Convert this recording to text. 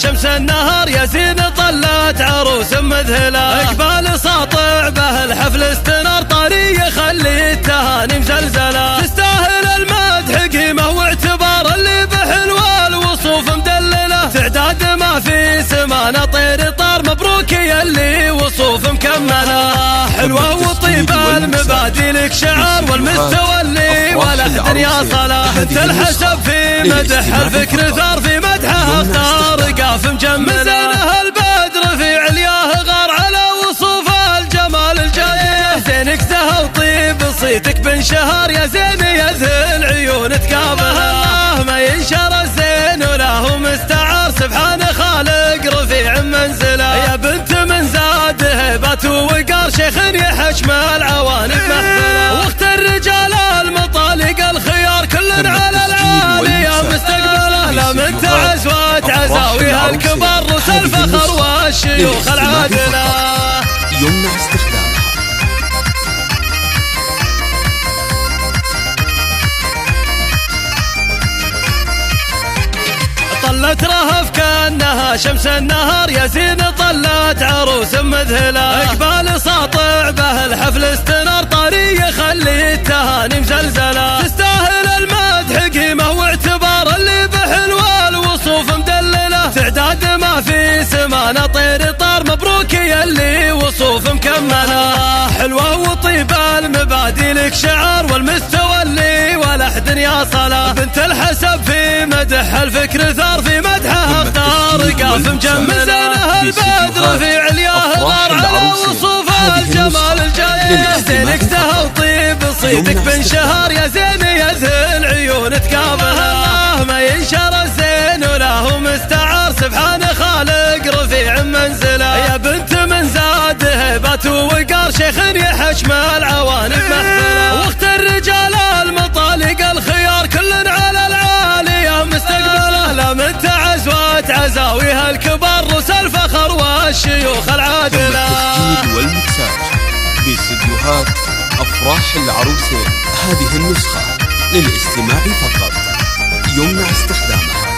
شمس النهار يا زين طلت عروس مذهلة. اقبال ساطع به الحفل استنار طاري يخلي التهاني مزلزلة. تستاهل المدح قيمة واعتبار اللي بحلوة الوصوف مدللة. تعداد ما في سمانة طير طار مبروك يا اللي وصوف مكملة. حلوة وطيبة المبادئ لك شعار والمستوى اللي ولا احد يا صلاح. انت الحسب في مدح الفكر ثار في مدحه اختار قاف مجملة. زينها البدر في علياه غار على وصوف الجمال الجليل. زينك زهى وطيب صيتك بنشهر يا زين يذهل عيون تقابلها. ما ينشر الزين وله مستعار سبحان خالق رفيع منزله. يا بنت من زاد هبات ووقار شيخ يحشم العوانق محفله. واخت الرجال المطالق الخيار كل على العالي مستقبله. لا من تعزوات عزاويها الكبار رؤوس الفخر والشيوخ العادله. يمنع استخدامها. طلت رهف كأنها شمس النهار يا زين طلت عروس مذهلة. اقبال ساطع به الحفل استنار طاري يخلي التهاني مزلزلة. تستاهل المدح قيمة واعتبار اللي بحلوة الوصوف مدللة. تعداد ما في سمانة طير طار مبروك يا اللي وصوف مكملة. حلوة وطيبة المبادئ لك شعار والمستوى اللي ولا احد يا صلاح. بنت الحسب في مدح الفكر ثار في مدحها اختار قاف مجملة. زينها البدر في علياه غار على وصوف الجمال الجليل. زينك زهى وطيب صيتك بنشهر يا زين يذهل عيون تقابلها. ما ينشر الزين وله مستعار سبحان خالق رفيع منزله. يا بنت من زاد هبات ووقار شيخ يحشم العوانق محفله. واخت الرجال المطالق الخيار كل على العالي مستقبله. لا من تعزوات عزاويها الكبار رؤوس الفخر والشيوخ العادله. التسجيل والمكساج باستديوهات أفراح العروسين. هذه النسخة للاستماع فقط. يمنع استخدامها.